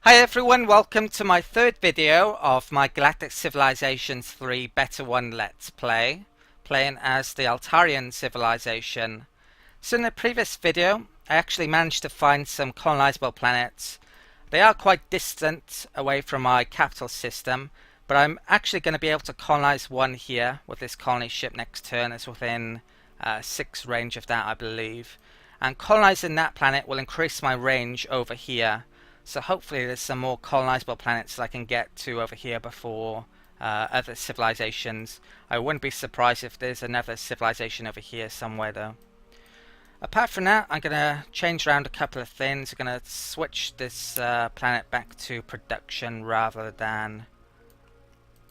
Hi everyone, welcome to my third video of my Galactic Civilizations 3 Beta 1 Let's Play, playing as the Altarian civilization. So in the previous video, I actually managed to find some colonizable planets. They are quite distant away from my capital system, but I'm actually going to be able to colonize one here with this colony ship next turn. It's within 6 range of that, I believe. And colonizing that planet will increase my range over here. So hopefully there's some more colonizable planets that I can get to over here before other civilizations. I wouldn't be surprised if there's another civilization over here somewhere though. Apart from that, I'm going to change around a couple of things. I'm going to switch this planet back to production rather than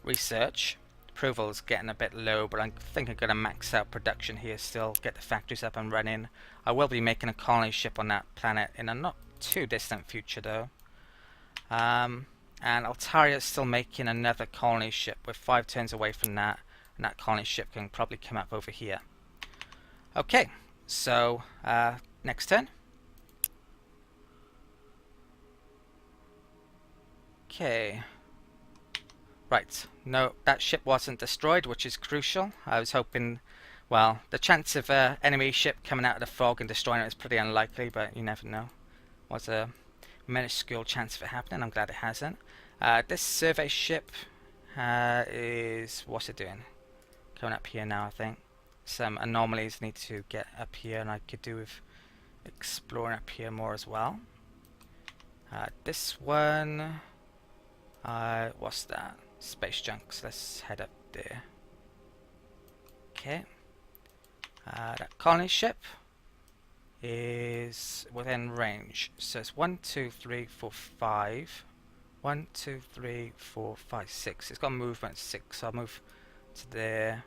research. Approval's getting a bit low, but I think I'm going to max out production here still, get the factories up and running. I will be making a colony ship on that planet in a not too distant future though. And Altaria is still making another colony ship. We're 5 turns away from that, and that colony ship can probably come up over here. Okay, so next turn. Okay. Right, no, that ship wasn't destroyed, which is crucial. I was hoping, well, the chance of an enemy ship coming out of the fog and destroying it is pretty unlikely, but you never know. Was a minuscule chance of it happening. I'm glad it hasn't. This survey ship is, what's it doing? Coming up here now, I think. Some anomalies need to get up here, and I could do with exploring up here more as well. This one, what's that? Space junk. So let's head up there. Okay. That colony ship is within range. So it's 1, 2, 3, 4, 5. 1, 2, 3, 4, 5, 6. It's got movement 6, so I'll move to there.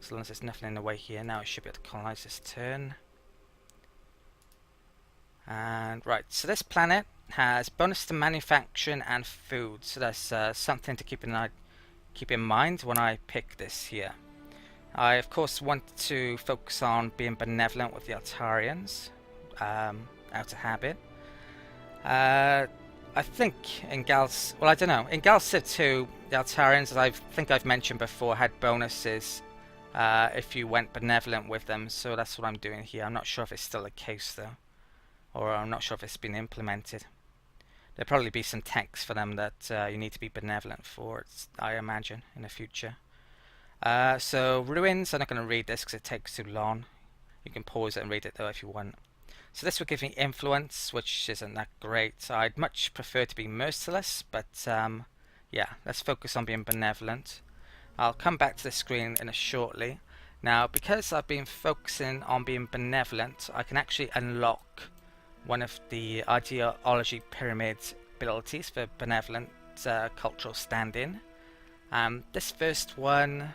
As long as there's nothing in the way here. Now I should be able to colonize this turn. And right, so this planet has bonus to manufacturing and food. So that's something to keep in mind when I pick this here. I of course want to focus on being benevolent with the Altarians, out of habit. I think in well, I don't know, in Gal Civ 2, the Altarians, as I think I've mentioned before, had bonuses if you went benevolent with them, so that's what I'm doing here. I'm not sure if it's still the case though, or I'm not sure if it's been implemented. There'll probably be some text for them that you need to be benevolent for, I imagine, in the future. So ruins, I'm not going to read this because it takes too long. You can pause it and read it though if you want. So this would give me influence, which isn't that great. I'd much prefer to be merciless, but yeah, let's focus on being benevolent. I'll come back to the screen in a shortly. Now, because I've been focusing on being benevolent, I can actually unlock one of the ideology pyramid abilities for benevolent cultural stand-in. This first one,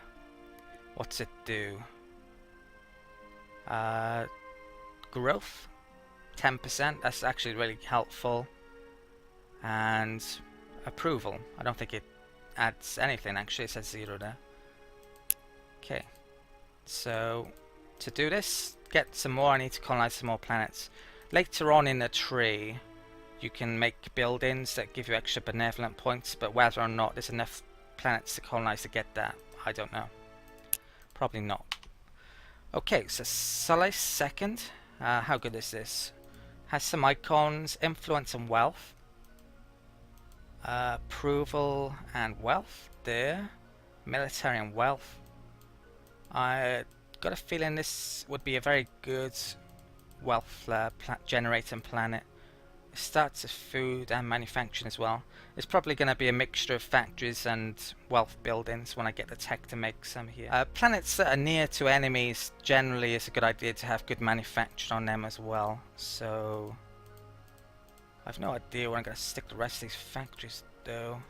what's it do? Growth, 10%, that's actually really helpful. And approval, I don't think it adds anything actually, it says 0 there. Okay, so to do this, get some more, I need to colonize some more planets. Later on in the tree, you can make buildings that give you extra benevolent points, but whether or not there's enough planets to colonize to get that, I don't know. Probably not. Okay, so Solace second. How good is this? Has some icons, influence and wealth. Approval and wealth there. Military and wealth. I got a feeling this would be a very good wealth generating planet. It starts with food and manufacturing as well. It's probably going to be a mixture of factories and wealth buildings when I get the tech to make some here. Planets that are near to enemies generally is a good idea to have good manufacturing on them as well. So I've no idea where I'm going to stick the rest of these factories though.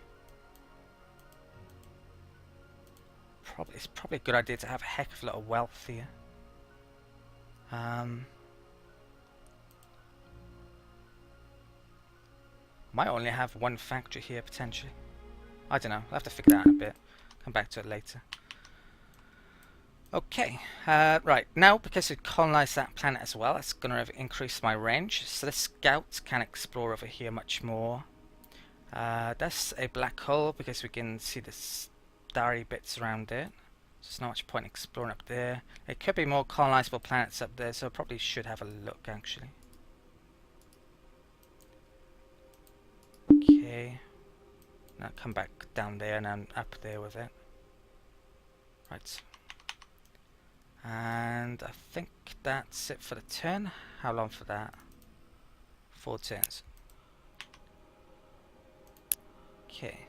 It's probably a good idea to have a heck of a lot of wealth here. Might only have one factory here potentially. I don't know, I'll have to figure that out in a bit. Come back to it later. Okay, right, now because we've colonized that planet as well, it's going to increase my range. So the scouts can explore over here much more. That's a black hole because we can see the starry bits around it. So there's not much point exploring up there. It could be more colonizable planets up there, so I probably should have a look actually. Okay. Now come back down there and then up there with it. Right. And I think that's it for the turn. How long for that? 4 turns. Okay.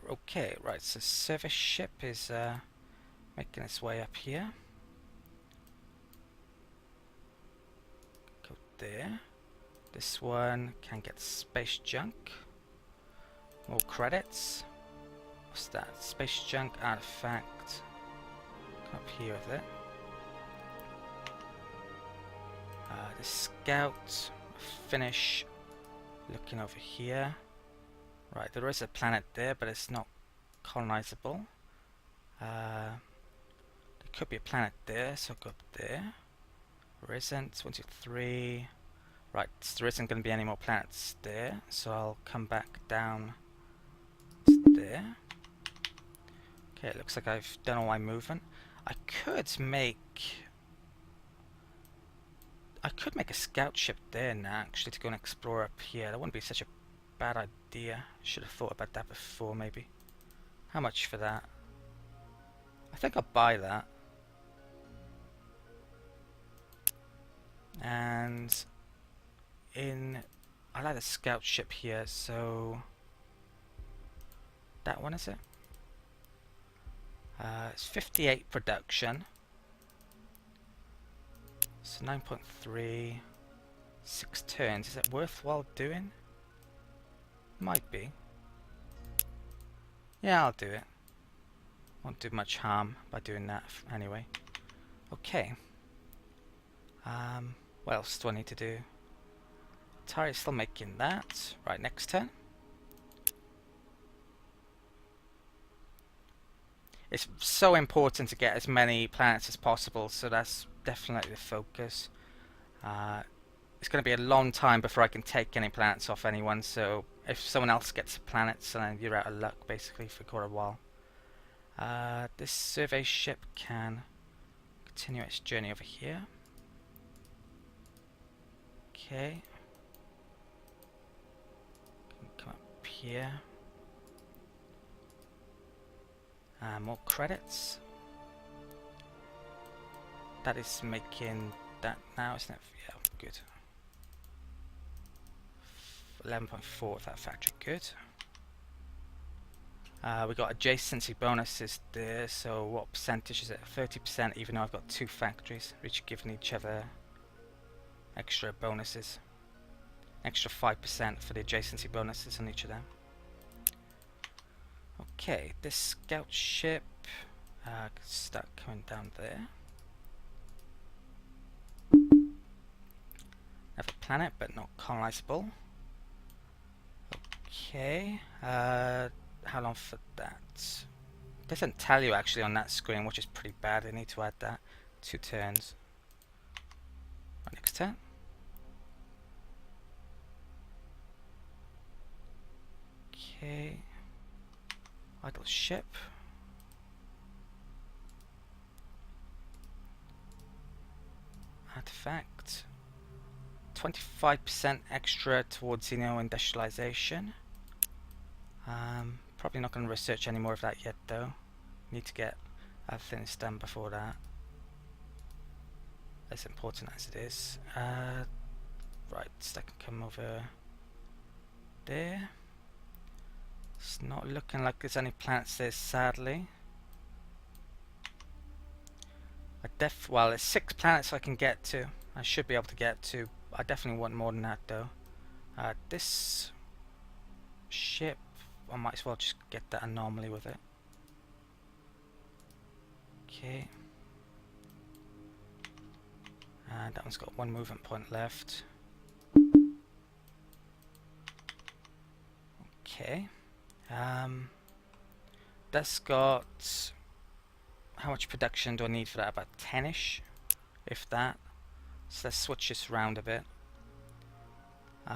Okay, right, so service ship is making its way up here. Go there. This one can get space junk. More credits. What's that? Space junk artifact. Come up here with it. The scout. Finish looking over here. Right, there is a planet there, but it's not colonizable. There could be a planet there, so I'll go up there. There isn't. 1, 2, 3. Right, so there isn't going to be any more planets there, so I'll come back down to there. Okay, it looks like I've done all my movement. I could make a scout ship there now, actually, to go and explore up here. That wouldn't be such a bad idea. Should have thought about that before, maybe. How much for that? I think I'll buy that. And I like the scout ship here, so that one, is it? It's 58 production. So 9.3, 6 turns. Is it worthwhile doing? Might be. Yeah, I'll do it. Won't do much harm by doing that anyway. Okay. What else do I need to do? Altarians still making that. Right, next turn. It's so important to get as many planets as possible, so that's definitely the focus. It's going to be a long time before I can take any planets off anyone, so if someone else gets planets, then you're out of luck basically for quite a while. This survey ship can continue its journey over here. Okay. Can come up here. More credits. That is making that now, isn't it? Yeah, good. 11.4 with that factory, good. We got adjacency bonuses there, so what percentage is it? 30%, even though I've got 2 factories, which giving each other extra bonuses. Extra 5% for the adjacency bonuses on each of them. Okay, this scout ship can start coming down there. Have a planet, but not colonizable. Okay, how long for that? It doesn't tell you actually on that screen, which is pretty bad. I need to add that. 2 turns. Right, next turn. Okay. Idle ship. Artifact. 25% extra towards industrialization. Probably not going to research any more of that yet though. Need to get other things done before that. As important as it is. Right, so that can come over there. It's not looking like there's any planets there, sadly. Well, there's 6 planets I can get to. I should be able to get to. I definitely want more than that though. This ship, I might as well just get that anomaly with it. Okay. And that one's got 1 movement point left. Okay. That's got... How much production do I need for that? About 10ish, if that. So let's switch this around a bit. So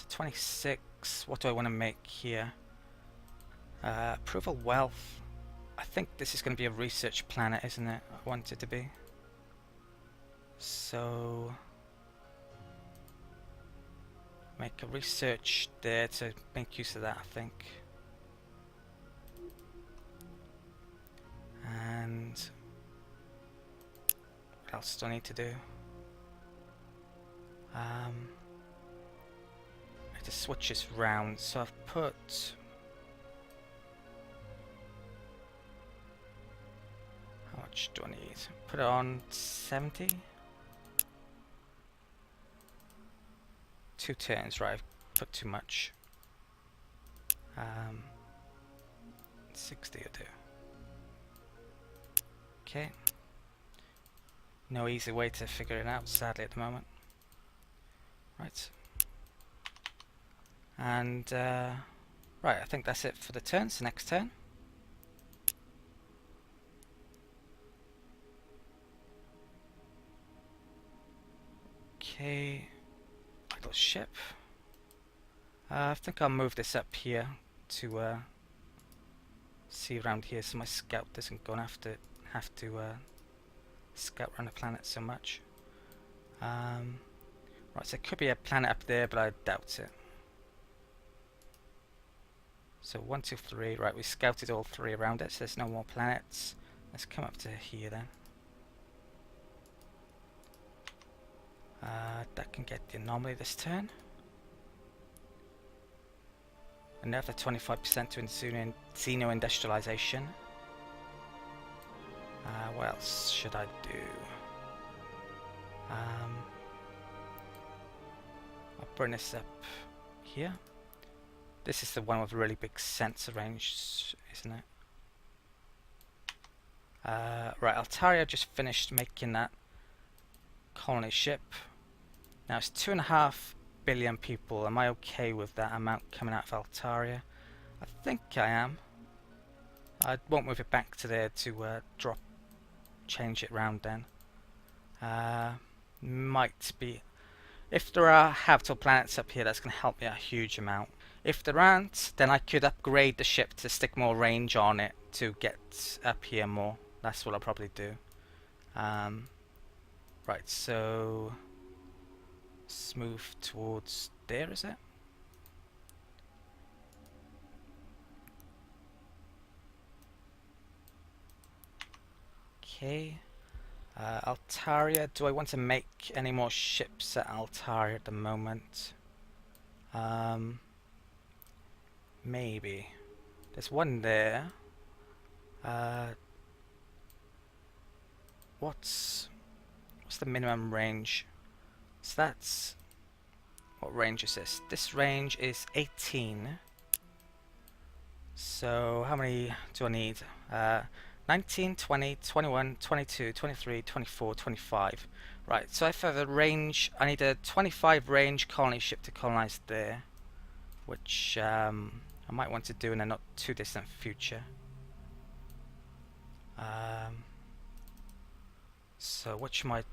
26, what do I want to make here? Approval wealth. I think this is going to be a research planet, isn't it? I want it to be. So make a research there to make use of that, I think. And what else do I need to do? I have to switch this round, so I've put... How much do I need? Put it on 70? 2 turns, right, I've put too much. 60 will do. Okay. No easy way to figure it out, sadly, at the moment. Right. And, right, I think that's it for the turn, so next turn. Okay. Little ship. I think I'll move this up here to see around here so my scout doesn't go and have to scout around the planet so much. Right, so there could be a planet up there, but I doubt it. So 1, 2, 3. Right, we scouted all 3 around it, so there's no more planets. Let's come up to here then. That can get the anomaly this turn. Another 25% to xeno-industrialization. What else should I do? I'll bring this up here. This is the one with really big sensor range, isn't it? Right, Altaria just finished making that colony ship. Now it's 2.5 billion people. Am I okay with that amount coming out of Altaria? I think I am. I won't move it back to there to change it round then. Might be. If there are habitable planets up here, that's going to help me a huge amount. If there aren't, then I could upgrade the ship to stick more range on it to get up here more. That's what I'll probably do. Right, so let's move towards there, is it? Okay. Altaria, do I want to make any more ships at Altaria at the moment? Maybe. There's one there. What's the minimum range? So that's... What range is this? This range is 18. So how many do I need? 19, 20, 21, 22, 23, 24, 25. Right, so if I have a range, I need a 25 range colony ship to colonize there, which I might want to do in a not too distant future. So which of my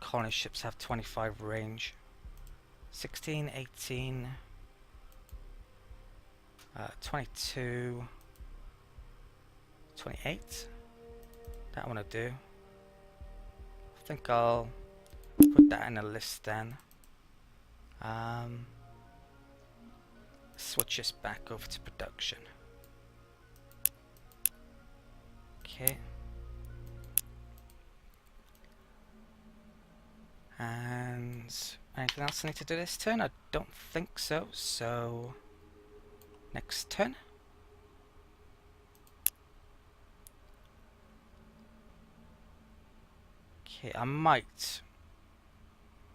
colony ships have 25 range? 16, 18, 22, 28. That one I do. I think I'll put that in a list then. Switch this back over to production. Okay. And anything else I need to do this turn? I don't think so. So next turn. Okay, I might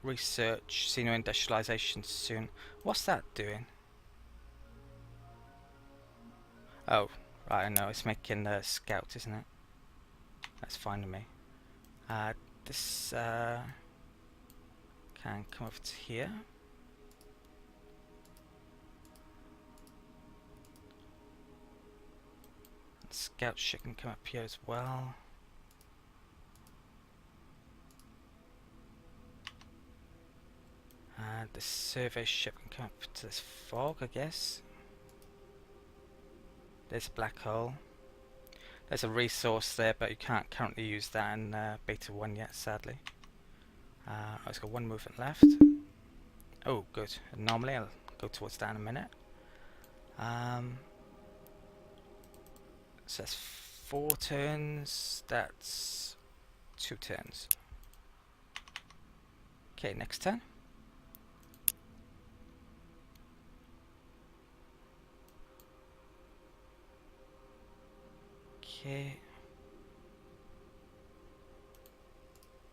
research xeno-industrialization soon. What's that doing? Oh, right, I know, it's making the scout, isn't it? That's fine with me. This can come over to here. Scout ship can come up here as well. The survey ship can come up to this fog, I guess. There's a black hole. There's a resource there, but you can't currently use that in beta 1 yet, sadly. It's got one movement left. Oh, good. Normally, I'll go towards that in a minute. So that's 4 turns. That's 2 turns. Okay, next turn. Okay.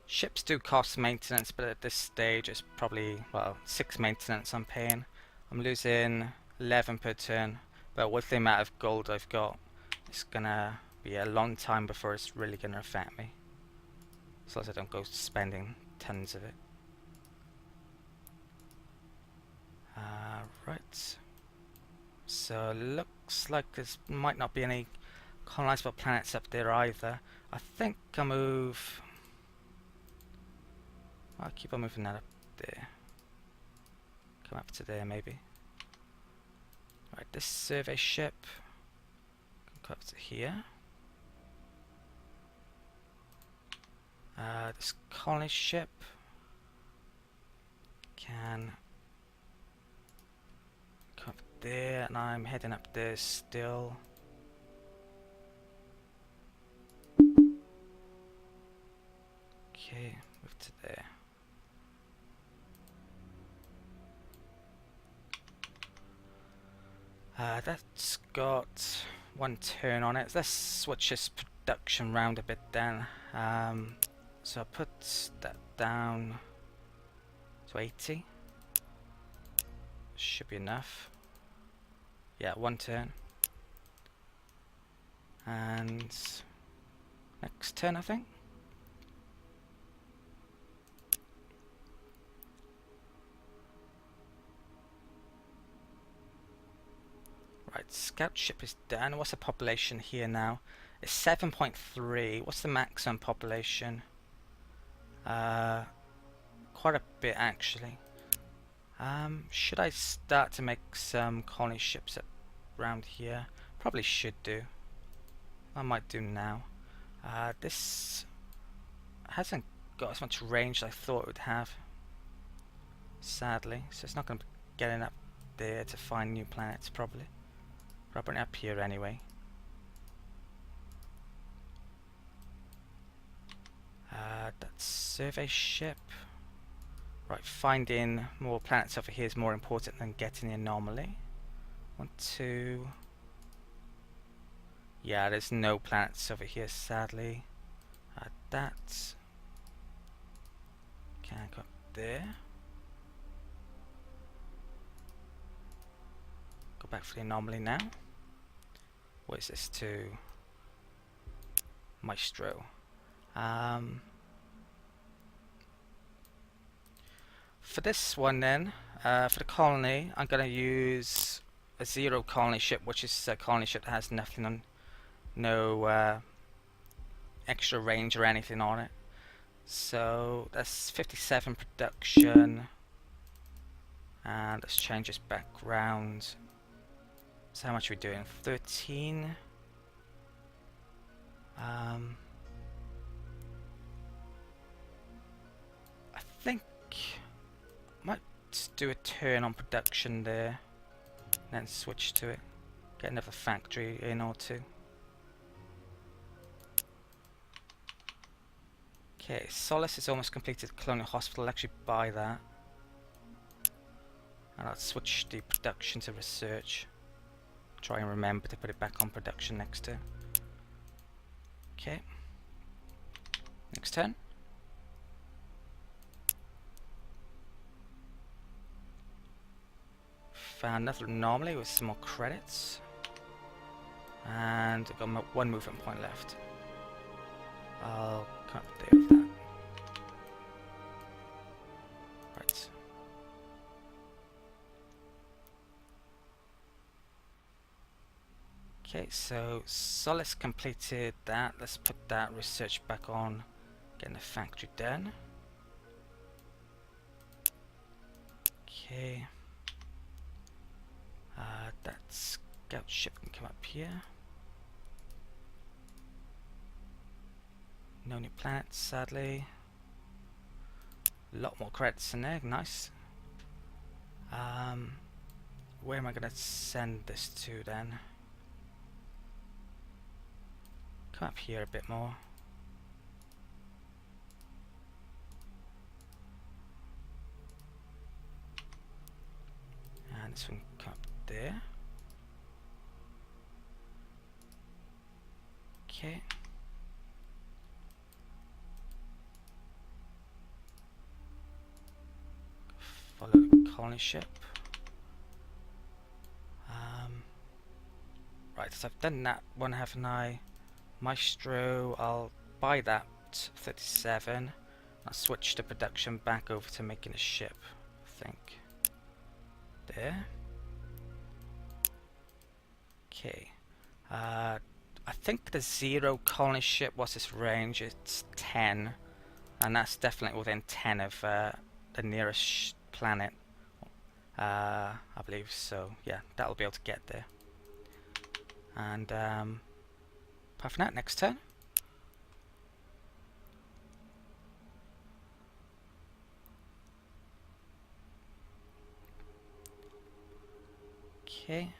Ships do cost maintenance, but at this stage it's probably, well, 6 maintenance I'm paying. I'm losing 11 per turn, but with the amount of gold I've got, it's gonna be a long time before it's really gonna affect me. As long as I don't go spending tons of it. Right. So looks like there might not be any colonizable planets up there either. I think I'll move... I'll keep on moving that up there. Come up to there maybe. Right, this survey ship can come up to here. This colony ship can come up there, and I'm heading up there still. Okay, move to there. That's got 1 turn on it. Let's switch this production round a bit then. So I'll put that down to 80. Should be enough. Yeah, 1 turn. And next turn, I think. Right, scout ship is done. What's the population here now? It's 7.3. What's the maximum population? Quite a bit actually. Should I start to make some colony ships around here? Probably should do. I might do now. This hasn't got as much range as I thought it would have, sadly, so it's not going to be getting up there to find new planets probably. But I'll bring it up here anyway. That survey ship. Right, finding more planets over here is more important than getting the anomaly. 1, 2. Yeah, there's no planets over here, sadly. That can go up there. Go back for the anomaly now. What is this to Maestro? For this one then, for the colony, I'm going to use a 0 colony ship, which is a colony ship that has nothing on, no extra range or anything on it. So that's 57 production, and let's change this background. So how much are we doing? 13. I think I might do a turn on production there, and then switch to it. Get another factory in or two. Okay, Solace is almost completed. Colonial Hospital, I'll actually buy that. And I'll switch the production to research. Try and remember to put it back on production next turn. Okay. Next turn. Found another anomaly with some more credits. And I've got 1 movement point left. I'll come up there with that. Right. Okay, so Solace completed that. Let's put that research back on. Getting the factory done. Okay. That scout ship can come up here. No new planets, sadly. A lot more credits in there, nice. Where am I going to send this to then? Come up here a bit more. And this one come up there. Okay. Follow the colony ship. Right, so I've done that one, haven't I? Maestro, I'll buy that 37. I'll switch the production back over to making a ship, I think. There. Okay. I think the 0 colony ship, what's its range? It's 10. And that's definitely within 10 of the nearest planet. I believe so. Yeah, that'll be able to get there. And apart from that, next turn. Okay.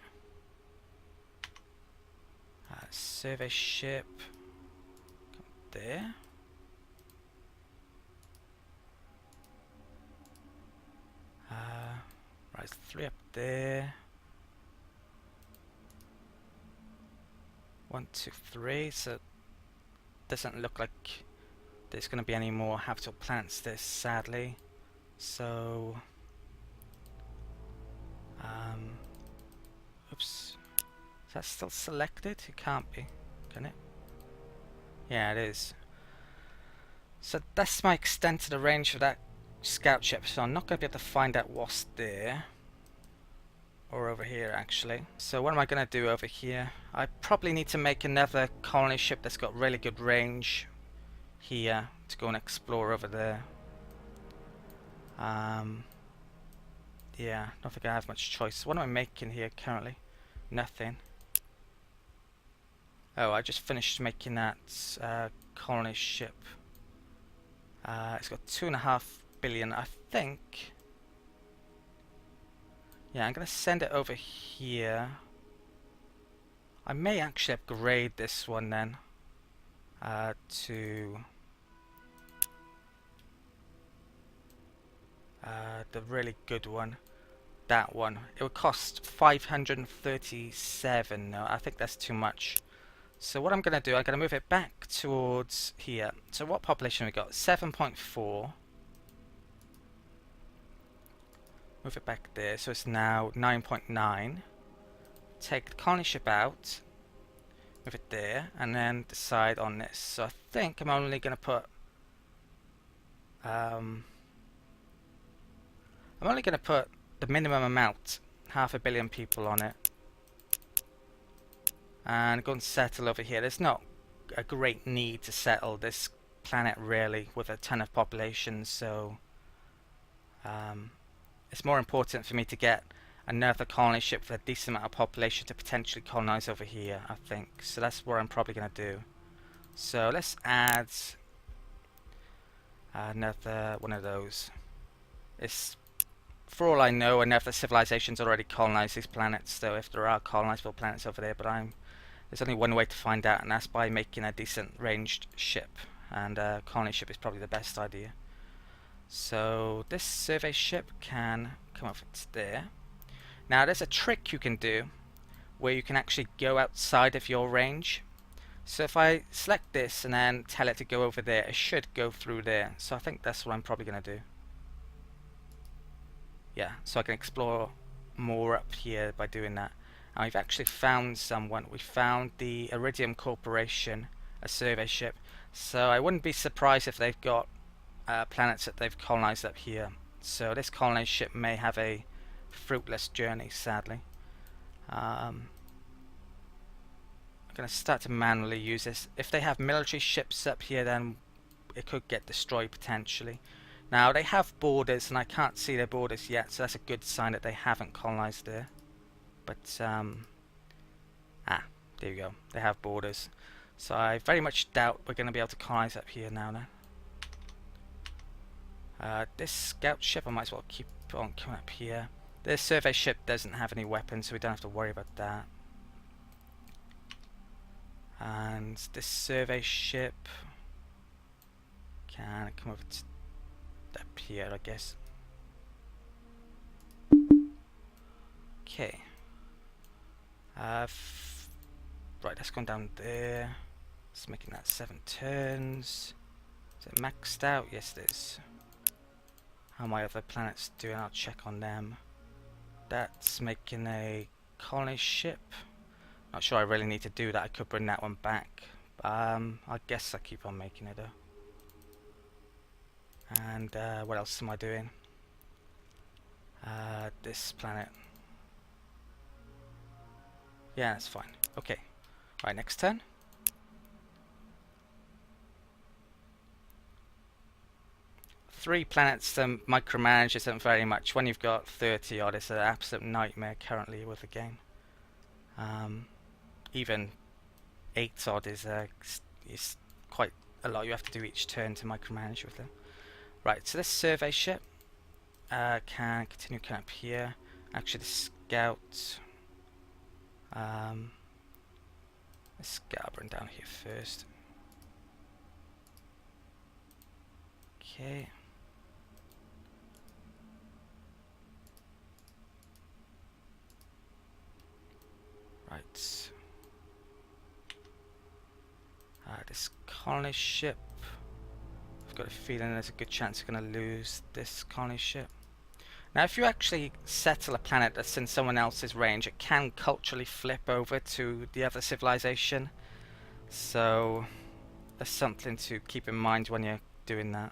Survey ship. Come there. Right, 3 up there. 1, 2, 3. So it doesn't look like there's going to be any more habitable planets there, sadly. So, oops. Is that still selected? It can't be, can it? Yeah, it is. So that's my extent to the range for that scout ship. So I'm not going to be able to find out what's there. Or over here, actually. So what am I going to do over here? I probably need to make another colony ship that's got really good range here to go and explore over there. Yeah, I don't think I have much choice. What am I making here currently? Nothing. Oh, I just finished making that colony ship. It's got 2.5 billion, I think. Yeah, I'm going to send it over here. I may actually upgrade this one then to the really good one. That one. It would cost 537. No, I think that's too much. So what I'm going to do, I'm going to move it back towards here. So what population we got? 7.4. Move it back there, so it's now 9.9. Take the colony ship out, move it there, and then decide on this. So I think I'm only going to put the minimum amount, 500 million people on it, and go and settle over here. There's not a great need to settle this planet really with a ton of population, so it's more important for me to get another colony ship with a decent amount of population to potentially colonize over here, I think. So that's what I'm probably going to do. So let's add another one of those. It's, for all I know, another civilization's already colonized these planets, so if there are colonizable planets over there, but there's only one way to find out, and that's by making a decent ranged ship, and a colony ship is probably the best idea. So this survey ship can come over to there. Now there's a trick you can do where you can actually go outside of your range. So if I select this and then tell it to go over there, it should go through there. So I think that's what I'm probably going to do. Yeah, so I can explore more up here by doing that. And we've actually found someone. We found the Iridium Corporation, a survey ship. So I wouldn't be surprised if they've got planets that they've colonized up here. So this colonized ship may have a fruitless journey, sadly. I'm going to start to manually use this. If they have military ships up here, then it could get destroyed potentially. Now they have borders, and I can't see their borders yet, so that's a good sign that they haven't colonized there. But there you go. They have borders, so I very much doubt we're going to be able to colonize up here now. This scout ship, I might as well keep on coming up here. This survey ship doesn't have any weapons, so we don't have to worry about that. And this survey ship can come over to up here, I guess. Okay. Right, that's gone down there. It's making that 7 turns. Is it maxed out? Yes, it is. How my other planets doing? I'll check on them. That's making a colony ship. Not sure I really need to do that. I could bring that one back. I guess I keep on making it though. And what else am I doing? This planet. Yeah, that's fine. Okay. Right, next turn. Three planets to micromanage isn't very much. When you've got 30 odd, it's an absolute nightmare currently with the game. Even 8 odd is quite a lot you have to do each turn to micromanage with them. Right, so this survey ship can continue coming up here. Actually, the scout. Let's bring down here first. Okay. Right. This colony ship. I've got a feeling there's a good chance we're going to lose this colony ship. Now, if you actually settle a planet that's in someone else's range, it can culturally flip over to the other civilization. So that's something to keep in mind when you're doing that.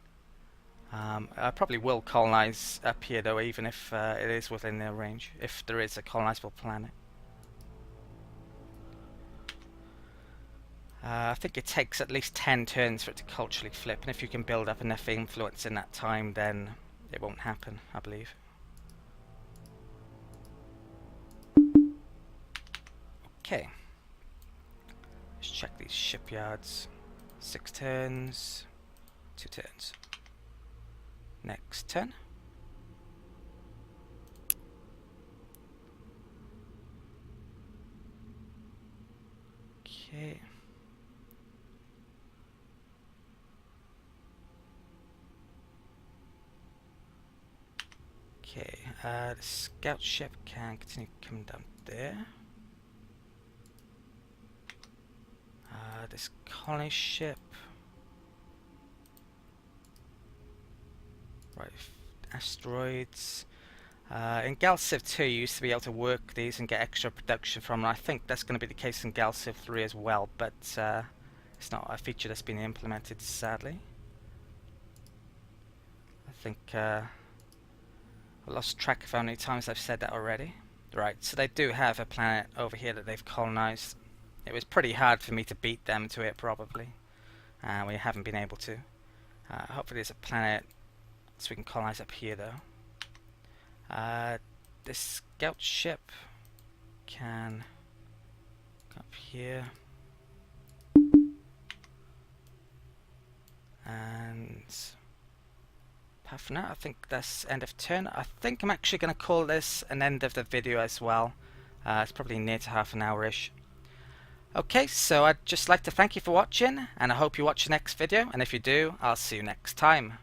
I probably will colonize up here though, even if it is within their range, if there is a colonizable planet. I think it takes at least 10 turns for it to culturally flip, and if you can build up enough influence in that time, then it won't happen, I believe. Okay. Let's check these shipyards. 6 turns, 2 turns. Next turn. Okay. Okay, the scout ship can continue coming down there. This colony ship. Right, asteroids. In Galciv 2 you used to be able to work these and get extra production from them. I think that's going to be the case in Galciv 3 as well, but it's not a feature that's been implemented, sadly. I think I lost track of how many times I've said that already. Right, so they do have a planet over here that they've colonized. It was pretty hard for me to beat them to it, probably. We haven't been able to. Hopefully there's a planet so we can colonize up here though. This scout ship can go up here. And apart from that, I think that's end of turn. I think I'm actually going to call this an end of the video as well. It's probably near to half an hour-ish. Okay, so I'd just like to thank you for watching, and I hope you watch the next video, and if you do, I'll see you next time.